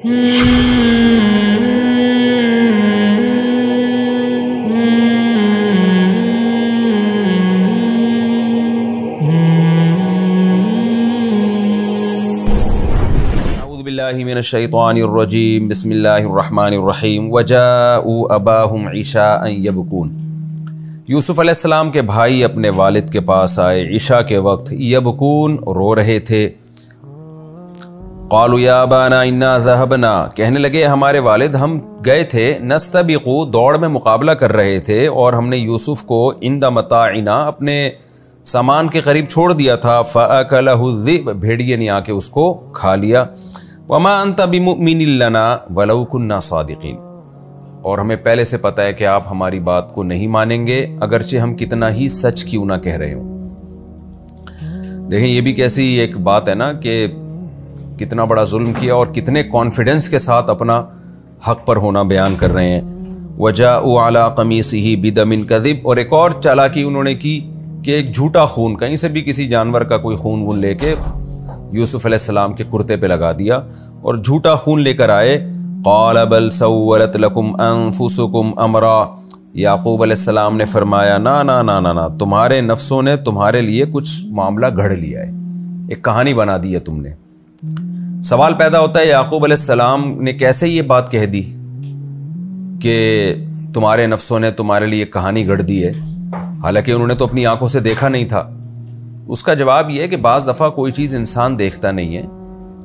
औज़ुबिल्लाहि मिनश्शैतानिर्रजीम बिस्मिल्लाहिर्रहमानिर्रहीम वजाउ अबाहुम इशाअन यबकून। यूसुफ़ अलैहिस्सलाम के भाई अपने वालिद के पास आए इशा के वक्त, यबकून रो रहे थे। क़ालू या अबाना इन्ना ज़हबना, कहने लगे हमारे वालिद हम गए थे, नस्तबिक़ु दौड़ में मुकाबला कर रहे थे और हमने यूसुफ़ को इंदा मताइना अपने सामान के करीब छोड़ दिया था। फ़अकलहु ज़िब, भेड़िए ने आके उसको खा लिया। वमा अंता बिमुमिनिन लना वलौ कुन्ना सादिक़ीन, और हमें पहले से पता है कि आप हमारी बात को नहीं मानेंगे अगरचे हम कितना ही सच क्यों ना कह रहे हों। देखें ये भी कैसी एक बात है ना कि कितना बड़ा जुल्म किया और कितने कॉन्फिडेंस के साथ अपना हक पर होना बयान कर रहे हैं। वजाउ अला कमीसिही बिदमिन कज़िब, और एक और चालाकी उन्होंने की कि एक झूठा खून, कहीं से भी किसी जानवर का कोई खून वून लेके यूसुफ़ अलैहिस्सलाम के कुर्ते पे लगा दिया और झूठा खून लेकर आए। क़ाल बल सव्वलत लकुम अनफुसुकुम अमरा, याकूब अलैहिस्सलाम ने फरमाया ना ना ना ना ना, तुम्हारे नफ्सों ने तुम्हारे लिए कुछ मामला घड़ लिया है, एक कहानी बना दी है तुमने। सवाल पैदा होता है याकूब अलैहिस्सलाम ने कैसे ये बात कह दी कि तुम्हारे नफ्सों ने तुम्हारे लिए कहानी गढ़ दी है, हालांकि उन्होंने तो अपनी आंखों से देखा नहीं था। उसका जवाब यह है कि बाज़ दफ़ा कोई चीज़ इंसान देखता नहीं है,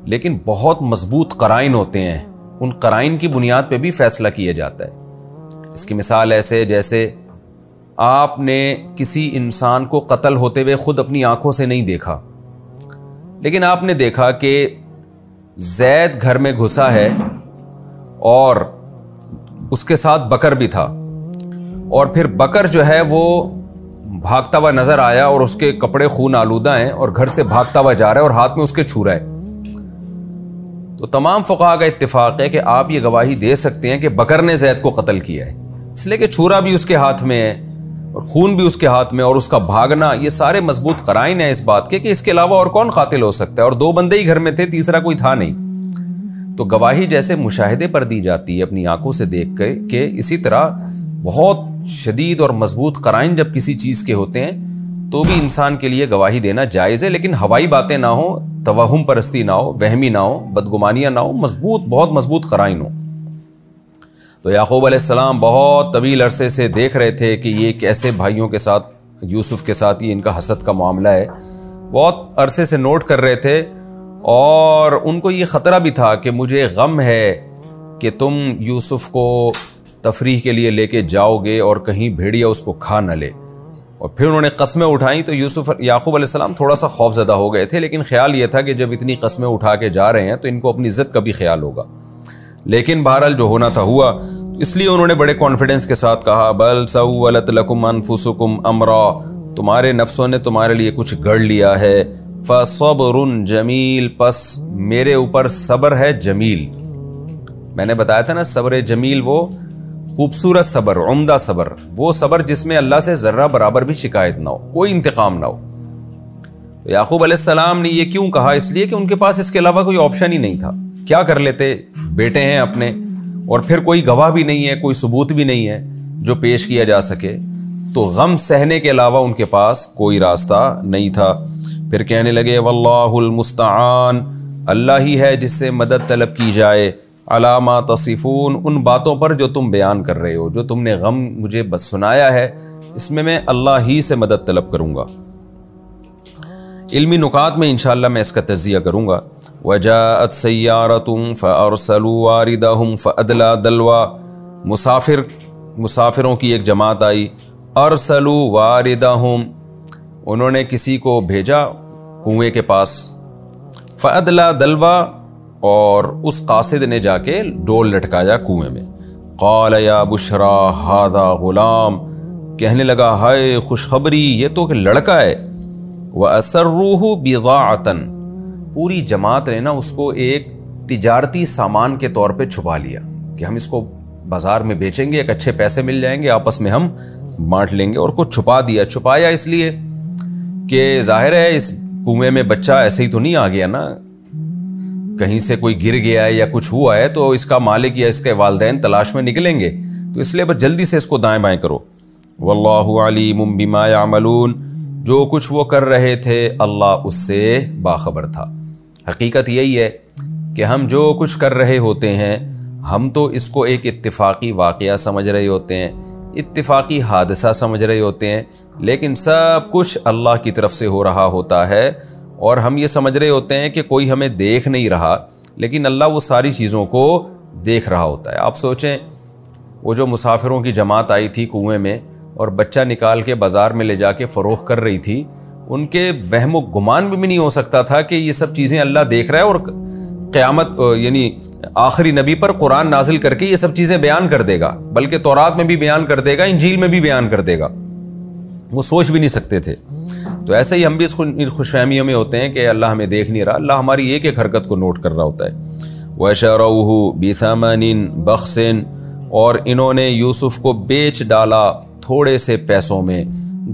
लेकिन बहुत मजबूत कराइन होते हैं, उन कराइन की बुनियाद पे भी फैसला किया जाता है। इसकी मिसाल ऐसे जैसे आपने किसी इंसान को कत्ल होते हुए खुद अपनी आंखों से नहीं देखा, लेकिन आपने देखा कि जैद घर में घुसा है और उसके साथ बकर भी था, और फिर बकर जो है वो भागता हुआ नजर आया और उसके कपड़े खून आलूदा हैं और घर से भागता हुआ जा रहा है और हाथ में उसके छू रहा है। तो तमाम फुक़हा का इत्तिफाक है कि आप ये गवाही दे सकते हैं कि बकर ने जैद को कत्ल किया है, इसलिए कि छुरा भी उसके हाथ में है और खून भी उसके हाथ में और उसका भागना, ये सारे मजबूत कराइन है इस बात के कि इसके अलावा और कौन कातिल हो सकता है, और दो बंदे ही घर में थे, तीसरा कोई था नहीं। तो गवाही जैसे मुशाहिदे पर दी जाती है अपनी आंखों से देख कर के, इसी तरह बहुत शदीद और मजबूत कराइन जब किसी चीज़ के होते हैं तो भी इंसान के लिए गवाही देना जायज़ है, लेकिन हवाई बातें ना हो, तवहुम परस्ती ना हो, वहमी ना हो, बदगुमानियाँ ना हो, मजबूत बहुत मजबूत कराइन हो। तो याकूब अलैहिस्सलाम बहुत तवील अरसे से देख रहे थे कि ये कैसे भाइयों के साथ, यूसुफ़ के साथ ये इनका हसद का मामला है, बहुत अरसे से नोट कर रहे थे, और उनको ये ख़तरा भी था कि मुझे गम है कि तुम यूसुफ़ को तफरीह के लिए लेके जाओगे और कहीं भेड़िया उसको खा न ले। और फिर उन्होंने कस्में उठाई तो याकूब अलैहिस्सलाम थोड़ा सा खौफज़दा हो गए थे, लेकिन ख्याल ये था कि जब इतनी कस्में उठा के जा रहे हैं तो इनको अपनी इज़्ज़त का भी ख्याल होगा। लेकिन बहरहाल जो होना था हुआ, इसलिए उन्होंने बड़े कॉन्फिडेंस के साथ कहा बल सव्वलत लकुम अनफुसुकुम अमरा, तुम्हारे नफ्सों ने तुम्हारे लिए कुछ गढ़ लिया है। फसब्रुन जमील, पस मेरे ऊपर सब्र है जमील। मैंने बताया था ना, सब्र जमील वो खूबसूरत सब्र, उम्दा सब्र, वो सब्र जिसमें अल्लाह से ज़र्रा बराबर भी शिकायत ना हो, कोई इंतकाम ना हो। तो याकूब अलैहिस्सलाम ने ये क्यों कहा? इसलिए कि उनके पास इसके अलावा कोई ऑप्शन ही नहीं था। क्या कर लेते, बेटे हैं अपने, और फिर कोई गवाह भी नहीं है, कोई सबूत भी नहीं है जो पेश किया जा सके, तो गम सहने के अलावा उनके पास कोई रास्ता नहीं था। फिर कहने लगे वल्लाहुल मुस्तआन, अल्लाह ही है जिससे मदद तलब की जाए, अलामा तसिफून, उन बातों पर जो तुम बयान कर रहे हो, जो तुमने गम मुझे बस सुनाया है, इसमें मैं अल्लाह ही से मदद तलब करूँगा। इल्मी नुकात में इंशाअल्लाह मैं इसका तज़किया करूँगा। वजाअत सय्यारतुम फअरसलू वारिदहुम फअदला दलवा, मुसाफिरों की एक जमात आई। अरसलू वारिदहुम, उन्होंने किसी को भेजा कुएं के पास। फअदला दलवा, और उस कासिद ने जाके डोल लटकाया कुएं में। क़ाल या बुशरा हादा गुलाम, कहने लगा हाय खुशखबरी, ये तो लड़का है। व असर्रूहु बिज़ाअतन, पूरी जमात ने ना उसको एक तिजारती सामान के तौर पे छुपा लिया कि हम इसको बाज़ार में बेचेंगे, एक अच्छे पैसे मिल जाएंगे, आपस में हम बांट लेंगे, और कुछ छुपा दिया। छुपाया इसलिए कि जाहिर है इस कुएं में बच्चा ऐसे ही तो नहीं आ गया ना, कहीं से कोई गिर गया है या कुछ हुआ है तो इसका मालिक या इसके वालिदैन तलाश में निकलेंगे, तो इसलिए बस जल्दी से इसको दाएं बाएं करो। वल्लाहु अलीमुम बिमा यामलून, जो कुछ वो कर रहे थे अल्लाह उससे बाखबर था। हकीकत यही है कि हम जो कुछ कर रहे होते हैं हम तो इसको एक इत्तिफाकी वाक़या समझ रहे होते हैं, इत्तिफाकी हादसा समझ रहे होते हैं, लेकिन सब कुछ अल्लाह की तरफ से हो रहा होता है और हम ये समझ रहे होते हैं कि कोई हमें देख नहीं रहा, लेकिन अल्लाह वो सारी चीज़ों को देख रहा होता है। आप सोचें, वो जो मुसाफिरों की जमात आई थी कुएं में और बच्चा निकाल के बाज़ार में ले जाके फ़रोख्त कर रही थी, उनके वहम गुमान भी नहीं हो सकता था कि ये सब चीज़ें अल्लाह देख रहा है और क़यामत यानी आखिरी नबी पर कुरान नाजिल करके ये सब चीज़ें बयान कर देगा, बल्कि तौरात में भी बयान कर देगा, इंजील में भी बयान कर देगा। वो सोच भी नहीं सकते थे। तो ऐसे ही हम भी इस खुशफहमियों में होते हैं कि अल्लाह हमें देख नहीं रहा, अल्लाह हमारी एक एक हरकत को नोट कर रहा होता है। वशरऊहु बिथमनिन बख्सिन, और इन्होंने यूसुफ को बेच डाला थोड़े से पैसों में,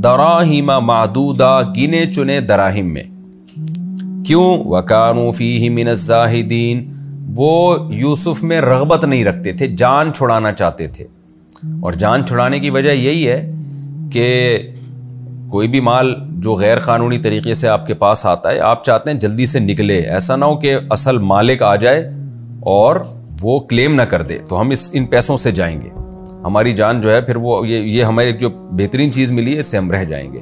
दराहिमा मादूदा, गिने चुने दराहिम में। क्यों? वकानू फीही मिनज़ ज़ाहिदीन, वो यूसुफ में रग़बत नहीं रखते थे, जान छुड़ाना चाहते थे। और जान छुड़ाने की वजह यही है कि कोई भी माल जो गैर क़ानूनी तरीक़े से आपके पास आता है, आप चाहते हैं जल्दी से निकले, ऐसा ना हो कि असल मालिक आ जाए और वो क्लेम ना कर दे, तो हम इन पैसों से जाएंगे, हमारी जान जो है फिर वो ये हमारे जो बेहतरीन चीज़ मिली है इससे हम रह जाएंगे।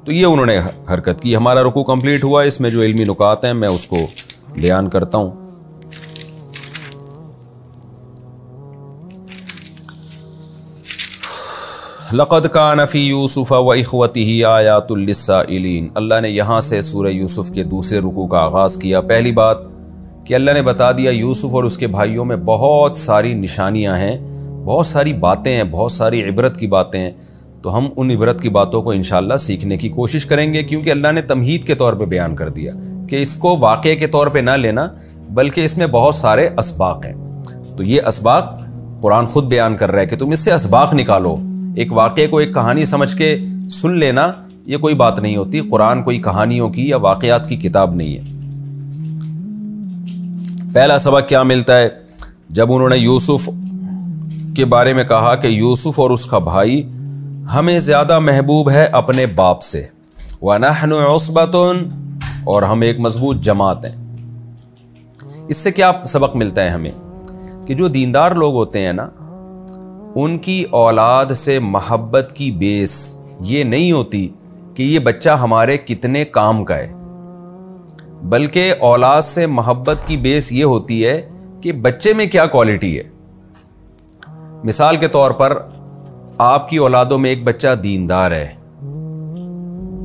तो ये उन्होंने हरकत की। हमारा रुकू कंप्लीट हुआ, इसमें जो इल्मी नुकात हैं मैं उसको बयान करता हूँ। लक़द कान फ़ी यूसुफ़ व इख़्वतिही आयातुल लिस्साइलीन, अल्लाह ने यहाँ से सूरह यूसुफ़ के दूसरे रुकू का आगाज़ किया। पहली बात कि अल्लाह ने बता दिया यूसुफ़ और उसके भाइयों में बहुत सारी निशानियाँ हैं, बहुत सारी बातें हैं, बहुत सारी इबरत की बातें हैं। तो हम उन इबरत की बातों को इंशाअल्लाह सीखने की कोशिश करेंगे, क्योंकि अल्लाह ने तमहीद के तौर पे बयान कर दिया कि इसको वाक़े के तौर पे ना लेना, बल्कि इसमें बहुत सारे असबाक हैं। तो ये असबाक कुरान ख़ुद बयान कर रहा है कि तुम इससे असबाक निकालो। एक वाक़े को एक कहानी समझ के सुन लेना ये कोई बात नहीं होती। कुरान कोई कहानियों की या वाक़यात की किताब नहीं है। पहला सबक क्या मिलता है? जब उन्होंने यूसुफ़ के बारे में कहा कि यूसुफ़ और उसका भाई हमें ज़्यादा महबूब है अपने बाप से, व नहनु उसबतुन, और हम एक मजबूत जमात हैं। इससे क्या सबक मिलता है हमें? कि जो दीनदार लोग होते हैं ना, उनकी औलाद से मोहब्बत की बेस ये नहीं होती कि ये बच्चा हमारे कितने काम का है, बल्कि औलाद से मोहब्बत की बेस ये होती है कि बच्चे में क्या क्वालिटी है। मिसाल के तौर पर आपकी औलादों में एक बच्चा दीनदार है,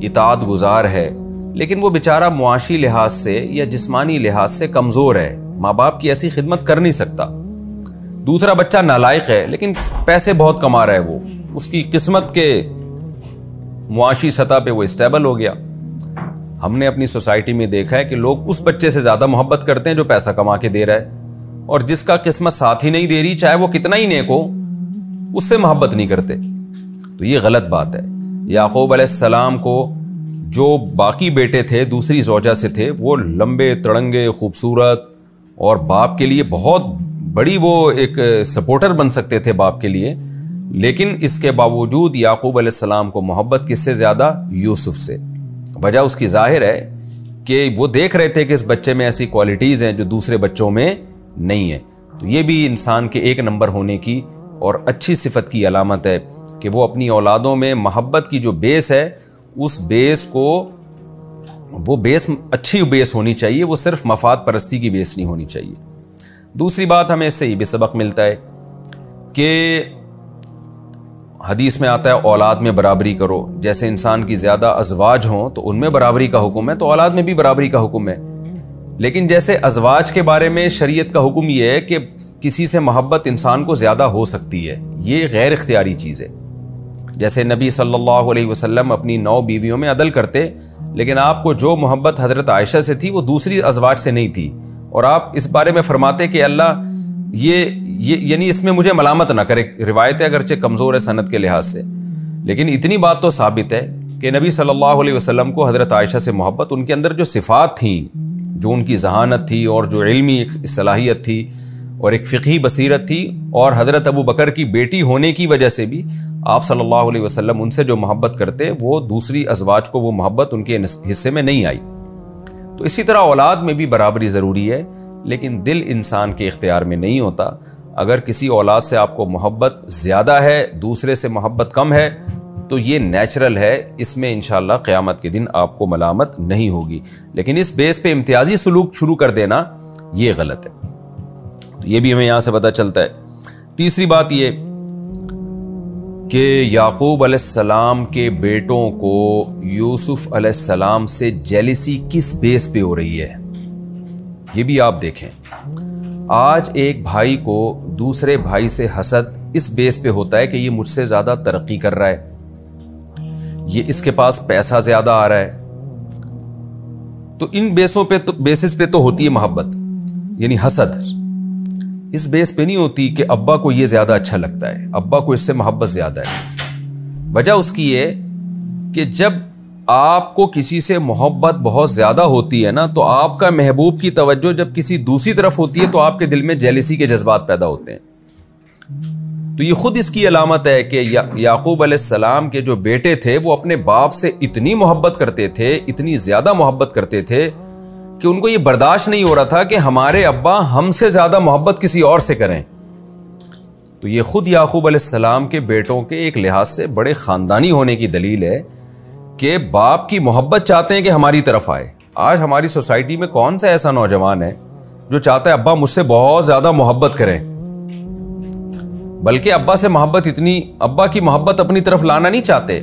इताअत गुजार है, लेकिन वो बेचारा मुआशी लिहाज से या जिस्मानी लिहाज से कमज़ोर है, माँ बाप की ऐसी खिदमत कर नहीं सकता। दूसरा बच्चा नालायक है लेकिन पैसे बहुत कमा रहा है, वो उसकी किस्मत के मुआशी सतह पे वो स्टेबल हो गया। हमने अपनी सोसाइटी में देखा है कि लोग उस बच्चे से ज़्यादा मोहब्बत करते हैं जो पैसा कमा के दे रहा है, और जिसका किस्मत साथ ही नहीं दे रही, चाहे वो कितना ही नेक हो, उससे मोहब्बत नहीं करते। तो ये गलत बात है। याकूब अलैहिस्सलाम को जो बाकी बेटे थे दूसरी ज़ौजा से थे, वो लंबे तड़ंगे खूबसूरत और बाप के लिए बहुत बड़ी वो एक सपोर्टर बन सकते थे बाप के लिए, लेकिन इसके बावजूद याकूब अलैहिस्सलाम को मोहब्बत किससे ज़्यादा? यूसुफ से। वजह उसकी ज़ाहिर है कि वो देख रहे थे कि इस बच्चे में ऐसी क्वालिटीज़ हैं जो दूसरे बच्चों में नहीं है। तो ये भी इंसान के एक नंबर होने की और अच्छी सिफत की अलामत है कि वो अपनी औलादों में मोहब्बत की जो बेस है, उस बेस को, वो बेस अच्छी बेस होनी चाहिए, वो सिर्फ मफाद परस्ती की बेस नहीं होनी चाहिए। दूसरी बात हमें इससे ये भी सबक मिलता है कि हदीस में आता है औलाद में बराबरी करो। जैसे इंसान की ज़्यादा अज़वाज हों तो उनमें बराबरी का हुक्म है, तो औलाद में भी बराबरी का हुक्म है। लेकिन जैसे अज़वाज के बारे में शरीयत का हुक्म यह है कि किसी से मोहब्बत इंसान को ज़्यादा हो सकती है, ये गैर इख्तियारी चीज़ है। जैसे नबी सल्लल्लाहु अलैहि वसल्लम अपनी 9 बीवियों में अदल करते, लेकिन आपको जो मोहब्बत हज़रत आयशा से थी वो दूसरी अज़वाज से नहीं थी, और आप इस बारे में फरमाते कि अल्लाह ये यानी इसमें मुझे मलामत ना करे। रिवायतें अगरचे कमज़ोर है सनद के लिहाज से, लेकिन इतनी बात तो साबित है कि नबी सल्लल्लाहु अलैहि वसल्लम को हज़रत आयशा से मोहब्बत, उनके अंदर जो सिफ़ात थी, जो उनकी जहानत थी और जो इल्मी सलाहियत थी और एक फ़िक़ही बसीरत थी, और हज़रत अबू बकर की बेटी होने की वजह से भी आप सल्लल्लाहु अलैहि वसल्लम उनसे जो मोहब्बत करते, वो दूसरी अज़वाज को वो मोहब्बत उनके हिस्से में नहीं आई। तो इसी तरह औलाद में भी बराबरी ज़रूरी है, लेकिन दिल इंसान के इख्तियार में नहीं होता। अगर किसी औलाद से आपको मोहब्बत ज़्यादा है, दूसरे से मोहब्बत कम है, तो ये नेचुरल है, इसमें इंशाअल्लाह क़यामत के दिन आपको मलामत नहीं होगी। लेकिन इस बेस पे इम्तियाजी सलूक शुरू कर देना ये गलत है। तो ये भी हमें यहाँ से पता चलता है। तीसरी बात ये कि याकूब अलैहिस्सलाम के बेटों को यूसुफ अलैहिस्सलाम से जेलिसी किस बेस पे हो रही है, ये भी आप देखें। आज एक भाई को दूसरे भाई से हसद इस बेस पे होता है कि ये मुझसे ज़्यादा तरक्की कर रहा है, ये इसके पास पैसा ज़्यादा आ रहा है। तो इन बेसिस पे तो होती है मोहब्बत, यानी हसद। इस बेस पे नहीं होती कि अब्बा को ये ज़्यादा अच्छा लगता है, अब्बा को इससे मोहब्बत ज़्यादा है। वजह उसकी है कि जब आपको किसी से मोहब्बत बहुत ज़्यादा होती है ना, तो आपका महबूब की तवज्जो जब किसी दूसरी तरफ होती है तो आपके दिल में जेलिसी के जज्बात पैदा होते हैं। तो ये खुद इसकी अलामत है कि याकूब अलैहिस्सलाम के जो बेटे थे वो अपने बाप से इतनी मोहब्बत करते थे, इतनी ज़्यादा मोहब्बत करते थे कि उनको ये बर्दाश्त नहीं हो रहा था कि हमारे अब्बा हमसे ज़्यादा मोहब्बत किसी और से करें। तो ये खुद याकूब अलैहिस्सलाम के बेटों के एक लिहाज से बड़े ख़ानदानी होने की दलील है कि बाप की मोहब्बत चाहते हैं कि हमारी तरफ आए। आज हमारी सोसाइटी में कौन सा ऐसा नौजवान है जो चाहता है अब्बा मुझसे बहुत ज़्यादा मोहब्बत करें, बल्कि अब्बा से मोहब्बत इतनी, अब्बा की मोहब्बत अपनी तरफ लाना नहीं चाहते,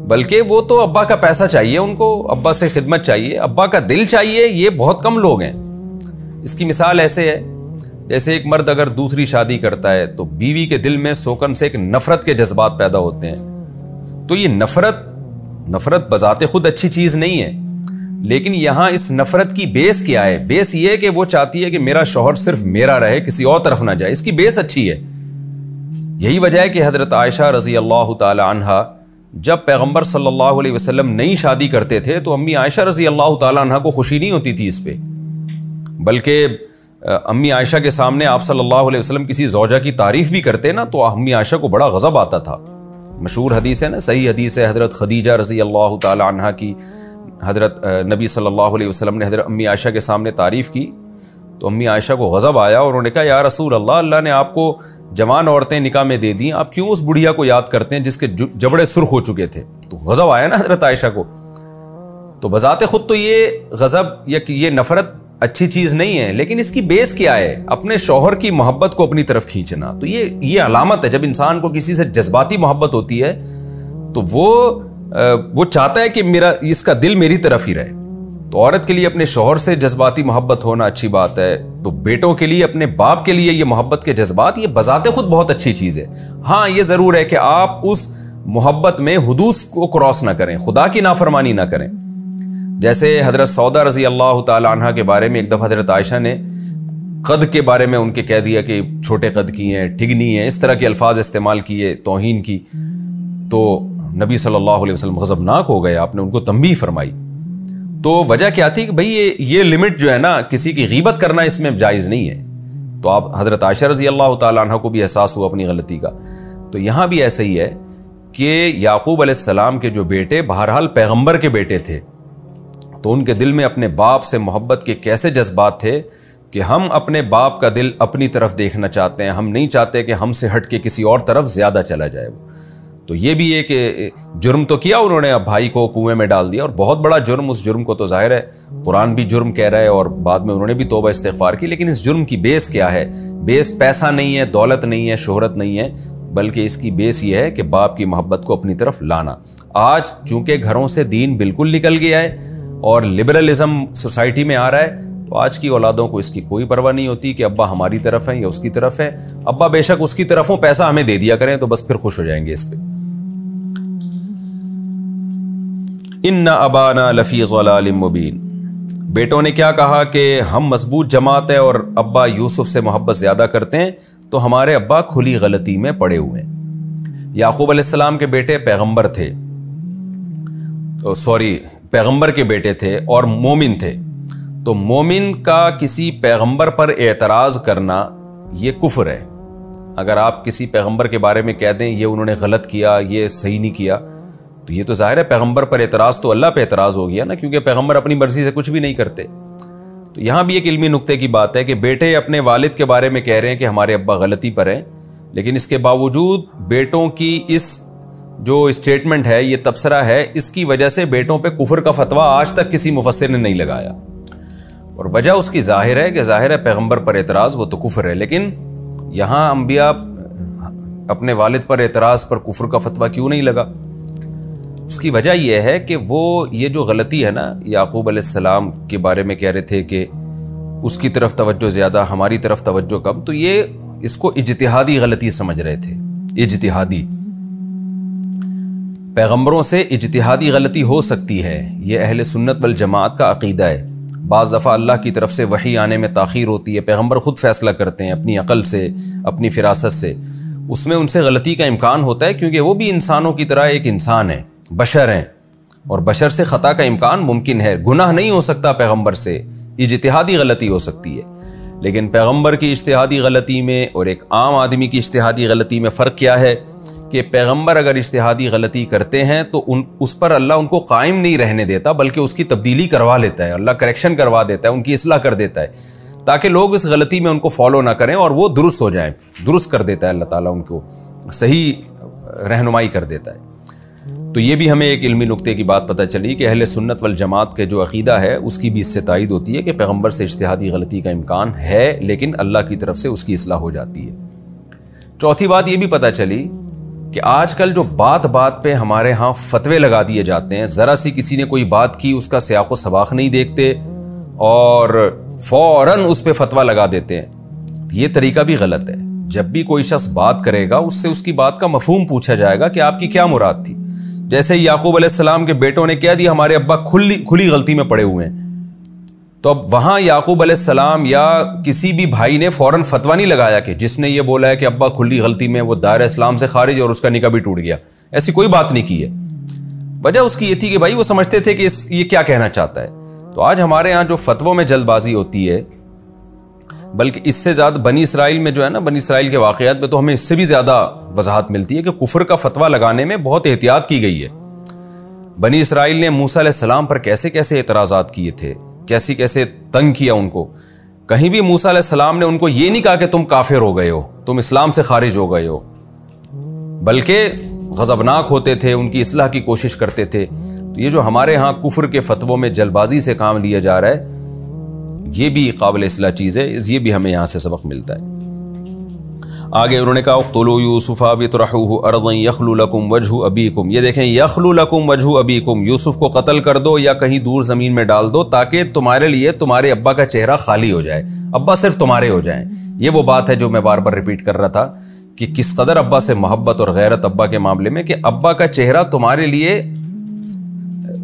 बल्कि वो तो अब्बा का पैसा चाहिए उनको, अब्बा से खिदमत चाहिए, अब्बा का दिल चाहिए। ये बहुत कम लोग हैं। इसकी मिसाल ऐसे है जैसे एक मर्द अगर दूसरी शादी करता है तो बीवी के दिल में सोकन से एक नफरत के जज्बात पैदा होते हैं। तो ये नफरत बजाते खुद अच्छी चीज़ नहीं है, लेकिन यहाँ इस नफरत की बेस क्या है? बेस ये है कि वो चाहती है कि मेरा शौहर सिर्फ मेरा रहे, किसी और तरफ ना जाए। इसकी बेस अच्छी है। यही वजह है कि हज़रत आयशा रज़ी अल्लाह ताला अन्हा जब पैगंबर सल्लल्लाहु अलैहि वसल्लम नई शादी करते थे तो अम्मी आयशा रज़ी अल्लाह ताला अन्हा को खुशी नहीं होती थी इस पे, बल्कि अम्मी आयशा के सामने आप सल्लल्लाहु अलैहि वसल्लम किसी ज़ौजा की तारीफ़ भी करते ना तो अम्मी आयशा को बड़ा गज़ब आता था। मशहूर हदीस है ना, सही हदीस है हज़रत खदीजा रज़ी अल्लाह ताला अन्हा की। हज़रत नबी सल्लल्लाहु अलैहि वसल्लम ने हज़रत अम्मी आयशा के सामने तारीफ़ की तो अम्मी आयशा को गज़ब आया और उन्होंने कहा, या रसूल अल्लाह, अल्लाह ने आपको जवान औरतें निकाह में दे दी, आप क्यों उस बुढ़िया को याद करते हैं जिसके जबड़े सुर्ख हो चुके थे? तो गज़ब आया ना हज़रत आयशा को। तो बजाते खुद तो ये गज़ब या ये नफ़रत अच्छी चीज़ नहीं है, लेकिन इसकी बेस क्या है? अपने शौहर की मोहब्बत को अपनी तरफ खींचना। तो ये अलामत है। जब इंसान को किसी से जज्बाती मोहब्बत होती है तो वो चाहता है कि मेरा इसका दिल मेरी तरफ ही रहे। तो औरत के लिए अपने शौहर से जज्बाती मोहब्बत होना अच्छी बात है, तो बेटों के लिए अपने बाप के लिए ये मोहब्बत के जज्बात, ये बजाते खुद बहुत अच्छी चीज़ है। हाँ, ये ज़रूर है कि आप उस मोहब्बत में हुदूद को क्रॉस ना करें, खुदा की नाफरमानी ना करें। जैसे हज़रत सौदा रज़ी अल्लाह ताला अन्हा के बारे में एक दफ़ा हज़रत आयशा ने कद के बारे में उनके कह दिया कि छोटे कद की हैं, ठिगनी हैं, इस तरह के अल्फाज इस्तेमाल किए तौहीन की। तो नबी सल्लल्लाहु अलैहि वसल्लम गज़बनाक हो गए, आपने उनको तंबीह फरमाई। तो वजह क्या थी कि भाई ये लिमिट जो है ना, किसी की गीबत करना इसमें जायज़ नहीं है। तो आप हज़रत आयशा रज़ी अल्लाह ताला अन्हा को भी एहसास हुआ अपनी गलती का। तो यहाँ भी ऐसा ही है कि याकूब अलैहिस्सलाम के जो बेटे बहरहाल पैगंबर के बेटे थे, तो उनके दिल में अपने बाप से मोहब्बत के कैसे जज्बात थे कि हम अपने बाप का दिल अपनी तरफ देखना चाहते हैं, हम नहीं चाहते कि हमसे हट के किसी और तरफ ज़्यादा चला जाए वो। तो ये भी एक जुर्म तो किया उन्होंने, अब भाई को कुएं में डाल दिया, और बहुत बड़ा जुर्म। उस जुर्म को तो जाहिर है कुरान भी जुर्म कह रहा है और बाद में उन्होंने भी तौबा इस्तिग़फ़ार की। लेकिन इस जुर्म की बेस क्या है? बेस पैसा नहीं है, दौलत नहीं है, शोहरत नहीं है, बल्कि इसकी बेस ये है कि बाप की मोहब्बत को अपनी तरफ लाना। आज चूँकि घरों से दीन बिल्कुल निकल गया है और लिबरलिज़म सोसाइटी में आ रहा है, तो आज की औलादों को इसकी कोई परवाह नहीं होती कि अब्बा हमारी तरफ है या उसकी तरफ है। अब्बा बेशक उसकी तरफ हो, पैसा हमें दे दिया करें तो बस फिर खुश हो जाएंगे इस पर। इन्ना अबाना लफ़ी ज़लालिम मुबीन। बेटों ने क्या कहा कि हम मजबूत जमात है और अब्बा यूसुफ से मोहब्बत ज़्यादा करते हैं, तो हमारे अब्बा खुली गलती में पड़े हुए हैं। याकूब अलैहिस्सलाम के बेटे पैगंबर थे, पैगंबर के बेटे थे और मोमिन थे, तो मोमिन का किसी पैगंबर पर एतराज़ करना ये कुफ्र है। अगर आप किसी पैगंबर के बारे में कह दें ये उन्होंने गलत किया, ये सही नहीं किया, तो ये तो ज़ाहिर है पैगंबर पर एतराज़ तो अल्लाह पे एतराज़ हो गया ना, क्योंकि पैगंबर अपनी मर्ज़ी से कुछ भी नहीं करते। तो यहाँ भी एक इल्मी नुक्ते की बात है कि बेटे अपने वालिद के बारे में कह रहे हैं कि हमारे अब्बा गलती पर हैं, लेकिन इसके बावजूद बेटों की इस जो स्टेटमेंट है, ये तबसरा है, इसकी वजह से बेटों पे कुफ्र का फतवा आज तक किसी मुफस्सिर ने नहीं लगाया। और वजह उसकी ज़ाहिर है कि ज़ाहिर है पैगंबर पर एतराज़ वो तो कुफ्र है, लेकिन यहाँ अंबिया अपने वालिद पर एतराज़ पर कुफ्र का फतवा क्यों नहीं लगा? उसकी वजह यह है कि वो ये जो गलती है ना, याकूब अलैहिस्सलाम के बारे में कह रहे थे कि उसकी तरफ तवज्जो ज़्यादा, हमारी तरफ तवज्जो कम, तो ये इसको इज्तिहादी गलती समझ रहे थे। इज्तिहादी, पैगंबरों से इज्तिहादी गलती हो सकती है, ये अहले सुन्नत वल जमात का अकीदा है। बाज़ दफ़ा अल्लाह की तरफ से वही आने में ताख़ीर होती है, पैगंबर ख़ुद फ़ैसला करते हैं अपनी अक़ल से, अपनी फ़िरासत से, उसमें उनसे गलती का इम्कान होता है, क्योंकि वो भी इंसानों की तरह एक इंसान है, बशर हैं, और बशर से ख़ता का इम्कान मुमकिन है। गुनाह नहीं हो सकता पैगंबर से, इज्तिहादी गलती हो सकती है। लेकिन पैगंबर की इज्तिहादी गलती में और एक आम आदमी की इज्तिहादी गलती में फ़र्क क्या है कि पैगंबर अगर इज्तिहादी गलती करते हैं तो उस पर अल्लाह उनको कायम नहीं रहने देता, बल्कि उसकी तब्दीली करवा लेता है, अल्लाह करेक्शन करवा देता है, उनकी इस्लाह कर देता है, ताकि लोग इस गलती में उनको फॉलो ना करें और वो दुरुस्त हो जाएं। दुरुस्त कर देता है अल्लाह ताला, उनको सही रहनुमाई कर देता है। तो ये भी हमें एक इल्मी नुक्ते की बात पता चली कि अहले सुन्नत वल जमात के जो अक़ीदा है उसकी भी इससे तायद होती है कि पैगंबर से इज्तिहादी गलती का इम्कान है, लेकिन अल्लाह की तरफ से उसकी इस्लाह हो जाती है। चौथी बात ये भी पता चली कि आजकल जो बात बात पे हमारे यहाँ फतवे लगा दिए जाते हैं, ज़रा सी किसी ने कोई बात की, उसका सियाक़ो सबाक़ नहीं देखते और फ़ौरन उस पर फतवा लगा देते हैं। ये तरीका भी गलत है। जब भी कोई शख्स बात करेगा उससे उसकी बात का मफ़हूम पूछा जाएगा कि आपकी क्या मुराद थी। जैसे याकूब अलैहिस्सलाम के बेटों ने कह दिया हमारे अब्बा खुली गलती में पड़े हुए हैं, तो अब वहाँ याकूब अलैहिस्सलाम या किसी भी भाई ने फ़ौरन फतवा नहीं लगाया कि जिसने ये बोला है कि अब्बा खुली गलती में वो दायरा इस्लाम से खारिज और उसका निकाह भी टूट गया, ऐसी कोई बात नहीं की है। वजह उसकी ये थी कि भाई वो समझते थे कि ये क्या कहना चाहता है। तो आज हमारे यहाँ जो फतवों में जल्दबाजी होती है, बल्कि इससे ज़्यादा बनी इसराइल में जो है ना, बनी इसराइल के वाक़यात में तो हमें इससे भी ज़्यादा वजाहत मिलती है कि कुफ्र का फतवा लगाने में बहुत एहतियात की गई है। बनी इसराइल ने मूसा अलैहिस्सलाम पर कैसे कैसे एतराज़ात किए थे, कैसे कैसे तंग किया उनको। कहीं भी मूसा अलैहिस्सलाम ने उनको ये नहीं कहा कि तुम काफिर हो गए हो, तुम इस्लाम से खारिज हो गए हो, बल्कि गज़बनाक होते थे, उनकी इस्लाह की कोशिश करते थे। तो ये जो हमारे यहाँ कुफ्र के फतवों में जल्दबाजी से काम लिया जा रहा है, ये भी काबिल इस्लाह चीज़ है, ये भी हमें यहाँ से सबक मिलता है। आगे उन्होंने कहा उक़्तुलू यूसुफ़ वतरहूहु अर्दन यख़लु लकुम वजहु अबीकुम। ये देखें, यख़लु लकुम वजहु अबीकुम, यूसुफ़ को कत्ल कर दो या कहीं दूर ज़मीन में डाल दो ताकि तुम्हारे लिए तुम्हारे अब्बा का चेहरा खाली हो जाए, अब्बा सिर्फ तुम्हारे हो जाएं। ये वो बात है जो मैं बार बार रिपीट कर रहा था कि किस कदर अब्बा से मोहब्बत और गैरत अब्बा के मामले में, कि अब्बा का चेहरा तुम्हारे लिए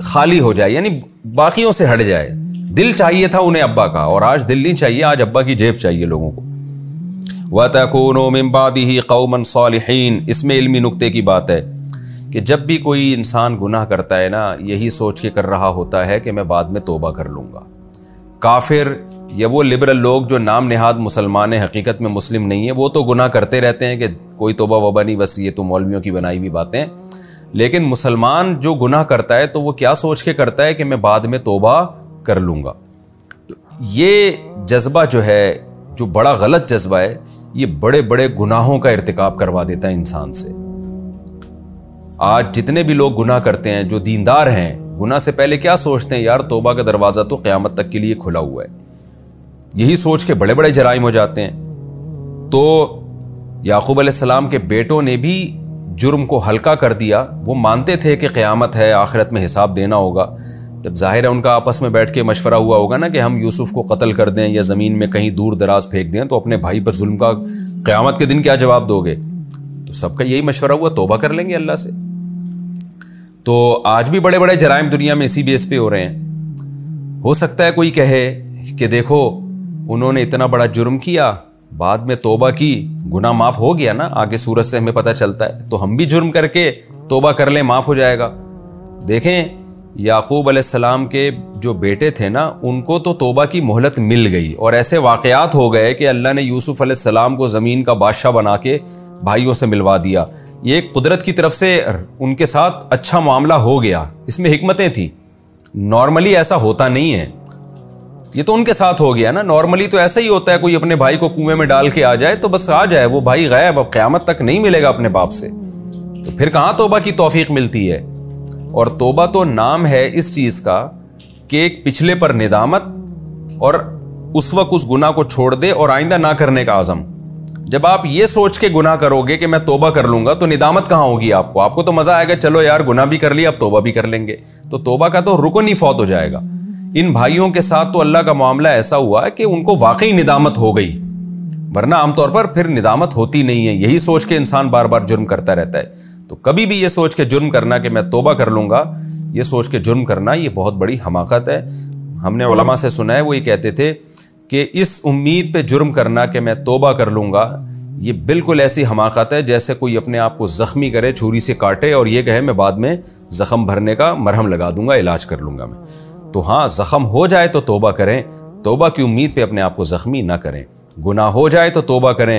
खाली हो जाए, यानी बाकियों से हट जाए। दिल चाहिए था उन्हें अब्बा का, और आज दिल नहीं चाहिए, आज अब्बा की जेब चाहिए लोगों को। वतकूनू मिन बादिही कौमन सालिहीन, इसमें इल्मी नुक्ते की बात है कि जब भी कोई इंसान गुनाह करता है ना, यही सोच के कर रहा होता है कि मैं बाद में तौबा कर लूँगा। काफिर या वो लिबरल लोग जो नाम नेहाद मुसलमान है, हकीकत में मुस्लिम नहीं है, वो तो गुनाह करते रहते हैं कि कोई तौबा वबा नहीं, बस ये तो मौलवियों की बनाई हुई बातें। लेकिन मुसलमान जो गुनाह करता है तो वो क्या सोच के करता है कि मैं बाद में तौबा कर लूँगा। तो ये जज्बा जो है, जो बड़ा गलत जज्बा है, ये बड़े बड़े गुनाहों का इर्तिकाब करवा देता है इंसान से। आज जितने भी लोग गुनाह करते हैं, जो दीनदार हैं, गुनाह से पहले क्या सोचते हैं, यार तौबा का दरवाज़ा तो क़यामत तक के लिए खुला हुआ है। यही सोच के बड़े बड़े जराइम हो जाते हैं। तो याकूब अलैहिस्सलाम के बेटों ने भी जुर्म को हल्का कर दिया। वो मानते थे कि क़यामत है, आखिरत में हिसाब देना होगा। जब ज़ाहिर है उनका आपस में बैठ के मशवरा हुआ होगा ना कि हम यूसुफ़ को कत्ल कर दें या ज़मीन में कहीं दूर दराज फेंक दें, तो अपने भाई पर जुल्म का क़यामत के दिन क्या जवाब दोगे। तो सबका यही मशवरा हुआ, तौबा कर लेंगे अल्लाह से। तो आज भी बड़े बड़े जराइम दुनिया में इसी बेस पे हो रहे हैं। हो सकता है कोई कहे कि देखो उन्होंने इतना बड़ा जुर्म किया, बाद में तौबा की, गुनाह माफ़ हो गया ना, आगे सूरत से हमें पता चलता है, तो हम भी जुर्म करके तौबा कर लें, माफ़ हो जाएगा। देखें याकूब अलैहिस्सलाम के जो बेटे थे ना, उनको तो तौबा की मोहलत मिल गई और ऐसे वाक़यात हो गए कि अल्लाह ने यूसुफ अलैहिस्सलाम को ज़मीन का बादशाह बना के भाइयों से मिलवा दिया। ये एक कुदरत की तरफ से उनके साथ अच्छा मामला हो गया, इसमें हिकमतें थी। नॉर्मली ऐसा होता नहीं है, ये तो उनके साथ हो गया ना। नॉर्मली तो ऐसा ही होता है, कोई अपने भाई को कुएं में डाल के आ जाए तो बस आ जाए, वो भाई गायब, अब क़यामत तक नहीं मिलेगा अपने बाप से। तो फिर कहाँ तौबा की तौफीक मिलती है। और तौबा तो नाम है इस चीज़ का कि एक पिछले पर निदामत और उस वक्त उस गुनाह को छोड़ दे और आइंदा ना करने का आज़म। जब आप ये सोच के गुनाह करोगे कि मैं तौबा कर लूँगा, तो निदामत कहाँ होगी आपको। आपको तो मज़ा आएगा, चलो यार गुनाह भी कर लिया, अब तौबा भी कर लेंगे। तो तौबा का तो रुकन ही फौत हो जाएगा। इन भाइयों के साथ तो अल्लाह का मामला ऐसा हुआ कि उनको वाकई निदामत हो गई, वरना आमतौर पर फिर निदामत होती नहीं है। यही सोच के इंसान बार बार जुर्म करता रहता है। तो कभी भी ये सोच के जुर्म करना कि मैं तौबा कर लूँगा, ये सोच के जुर्म करना, ये बहुत बड़ी हमाकत है। हमने उलमा से सुना है, वो ये कहते थे कि इस उम्मीद पे जुर्म करना कि मैं तौबा कर लूँगा, ये बिल्कुल ऐसी हमाकत है जैसे कोई अपने आप को ज़ख्मी करे, छुरी से काटे और ये कहे मैं बाद में ज़ख्म भरने का मरहम लगा दूंगा, इलाज कर लूँगा मैं। तो हाँ, ज़ख्म हो जाए तो तौबा करें, तौबा की उम्मीद पे अपने आप को ज़ख्मी ना करें। गुनाह हो जाए तो तौबा करें,